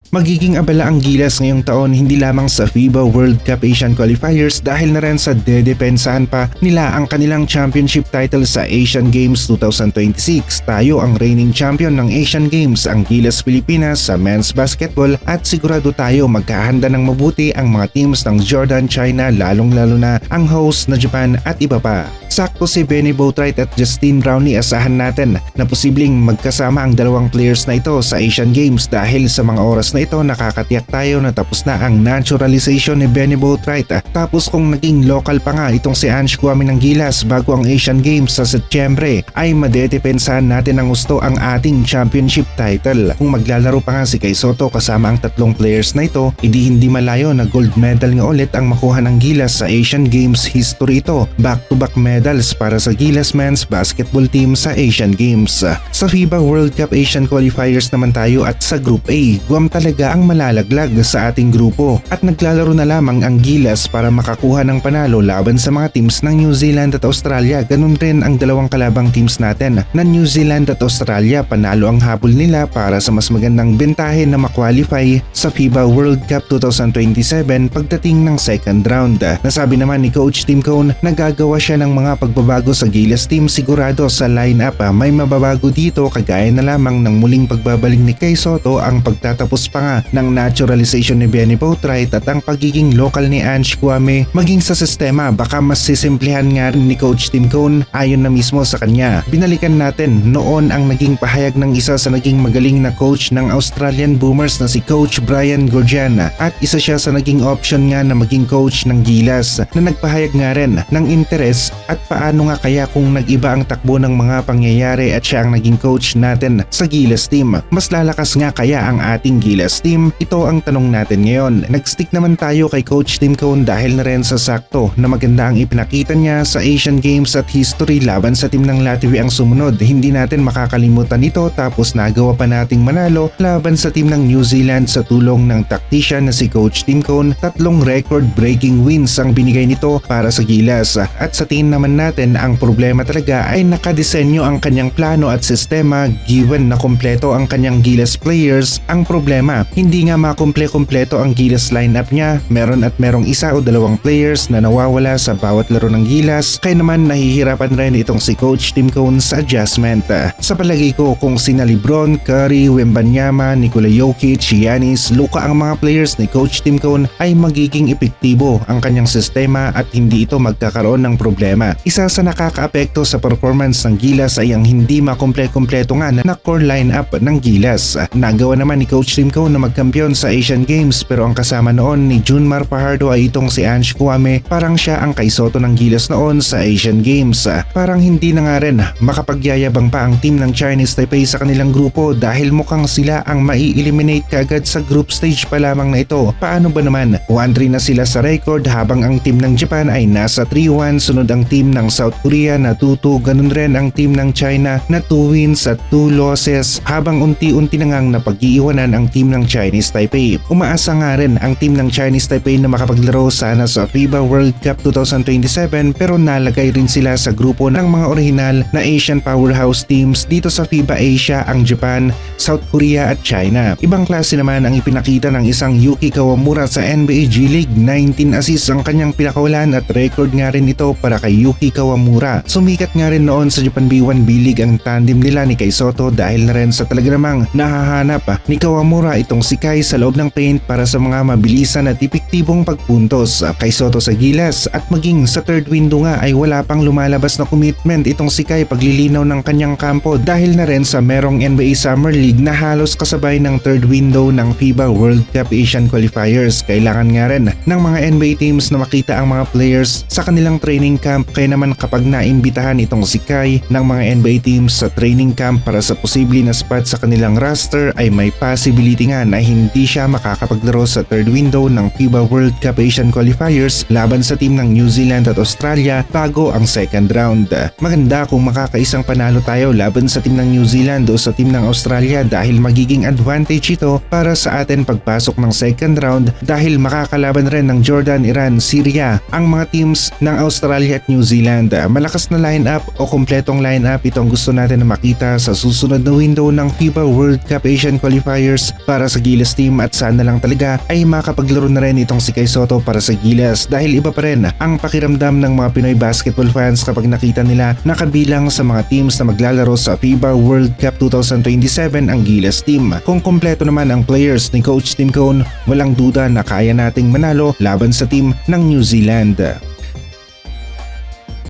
Magiging abala ang Gilas ngayong taon hindi lamang sa FIBA World Cup Asian Qualifiers dahil na rin sa dedepensahan pa nila ang kanilang championship title sa Asian Games 2026. Tayo ang reigning champion ng Asian Games, ang Gilas Pilipinas sa men's basketball, at sigurado tayo magkahanda ng mabuti ang mga teams ng Jordan, China, lalong-lalo na ang host na Japan at iba pa. Sakto si Benny Boatwright at Justine Brownlee, asahan natin na posibleng magkasama ang dalawang players na ito sa Asian Games dahil sa mga oras na ito nakakatiyak tayo na tapos na ang naturalization ni Benny Boatwright. Tapos kung naging local pa nga itong si Ange Kouame ng Gilas bago ang Asian Games sa Setyembre, ay madedepensahan natin ng gusto ang ating championship title. Kung maglalaro pa nga si Kai Sotto kasama ang tatlong players na ito, hindi malayo na gold medal nga ulit ang makuha ng Gilas sa Asian Games history ito. Back-to-back medals para sa Gilas men's basketball team sa Asian Games. Sa FIBA World Cup Asian Qualifiers naman tayo at sa Group A, Guam talaga ang malalaglag sa ating grupo at naglalaro na lamang ang Gilas para makakuha ng panalo laban sa mga teams ng New Zealand at Australia. Ganun rin ang dalawang kalabang teams natin na New Zealand at Australia. Panalo ang habol nila para sa mas magandang bentahe na makwalify sa FIBA World Cup 2027 pagdating ng second round. Nasabi naman ni Coach Tim Cone na gagawa siya ng mga pagbabago sa Gilas team. Sigurado sa lineup may mababago dito, kagaya na lamang ng muling pagbabalik ni Kai Sotto, ang pagtatapos pa nga ng naturalization ni Benny Boatwright at ang pagiging local ni Ange Kouame. Maging sa sistema baka mas sisimplihan nga rin ni Coach Tim Cone ayon na mismo sa kanya. Binalikan natin noon ang naging pahayag ng isa sa naging magaling na coach ng Australian Boomers na si Coach Brian Goorjian, at isa siya sa naging option nga na maging coach ng Gilas, na nagpahayag nga rin ng interes at paano nga kaya kung nag-iba ang takbo ng mga pangyayari at siya ang naging coach natin sa Gilas team. Mas lalakas nga kaya ang ating Gilas team? Ito ang tanong natin ngayon. Nag-stick naman tayo kay Coach Tim Cone dahil na rin sa sakto na maganda ang ipinakita niya sa Asian Games at history laban sa team ng Latvia ang sumunod. Hindi natin makakalimutan ito, tapos nagawa pa nating manalo laban sa team ng New Zealand sa tulong ng tactician na si Coach Tim Cone. 3 record-breaking wins ang binigay nito para sa Gilas. At sa tingin naman natin, ang problema talaga ay nakadesenyo ang kanyang plano at sistema given na kompleto ang kanyang Gilas players. Ang problema, hindi nga makomple-kompleto ang Gilas lineup niya. Merong isa o dalawang players na nawawala sa bawat laro ng Gilas, kaya naman nahihirapan rin itong si Coach Tim Cone sa adjustment. Sa palagay ko, kung sina Lebron, Curry, Wembanyama, Nikola Jokic, Giannis, Luka ang mga players ni Coach Tim Cone, ay magiging epektibo ang kanyang sistema at hindi ito magkakaroon ng problema. Isa sa nakakaapekto sa performance ng Gilas ay ang hindi makomple-kompleto nga na core lineup ng Gilas. Nagawa naman ni Coach Tim Cone na magkampiyon sa Asian Games, pero ang kasama noon ni Junmar Fajardo ay itong si Ange Kouame. Parang siya ang Kai Sotto ng Gilas noon sa Asian Games. Parang hindi na nga rin makapagyayabang pa ang team ng Chinese Taipei sa kanilang grupo dahil mukhang sila ang mai-eliminate kaagad sa group stage pa lamang na ito. Paano ba naman? 1-3 na sila sa record habang ang team ng Japan ay nasa 3-1, sunod ang team ng South Korea na 2-2, ganun rin ang team ng China na 2 wins at 2 losses, habang unti-unti na ngang napag-iiwanan ang team ng Chinese Taipei. Umaasa nga rin ang team ng Chinese Taipei na makapaglaro sana sa FIBA World Cup 2027, pero nalagay rin sila sa grupo ng mga orihinal na Asian powerhouse teams dito sa FIBA Asia, ang Japan, South Korea at China. Ibang klase naman ang ipinakita ng isang Yuki Kawamura sa NBA G League. 19 assists ang kanyang pinakawalan at record nga rin ito para kay Yuki Kawamura. Sumikat nga rin noon sa Japan B1 B-League ang tandem nila ni Kai Sotto dahil na rin sa talaga namang nahahanap ni Kawamura itong si Kai sa loob ng paint para sa mga mabilisan at epektibong pagpuntos. Kai Sotto sa Gilas at maging sa third window nga ay wala pang lumalabas na commitment itong si Kai paglilinaw ng kanyang kampo dahil na rin sa merong NBA Summer League na halos kasabay ng third window ng FIBA World Cup Asian Qualifiers. Kailangan nga rin ng mga NBA teams na makita ang mga players sa kanilang training camp, kaya naman kapag naimbitahan itong si Kai ng mga NBA teams sa training camp para sa posible na spot sa kanilang roster, ay may possibility nga na hindi siya makakapaglaro sa third window ng FIBA World Cup Asian Qualifiers laban sa team ng New Zealand at Australia bago ang second round. Maganda kung makakaisang panalo tayo laban sa team ng New Zealand o sa team ng Australia dahil magiging advantage ito para sa atin pagpasok ng second round dahil makakalaban rin ng Jordan, Iran, Syria ang mga teams ng Australia at New Zealand. Malakas na lineup o kumpletong lineup ito ang gusto natin na makita sa susunod na window ng FIBA World Cup Asian Qualifiers para sa Gilas team at sana lang talaga ay makapaglaro na rin itong si Kai Sotto para sa Gilas dahil iba pa rin ang pakiramdam ng mga Pinoy basketball fans kapag nakita nila nakabilang sa mga teams na maglalaro sa FIBA World Cup 2027 ang Gilas team. Kung kompleto naman ang players ni Coach Tim Cone, walang duda na kaya nating manalo laban sa team ng New Zealand.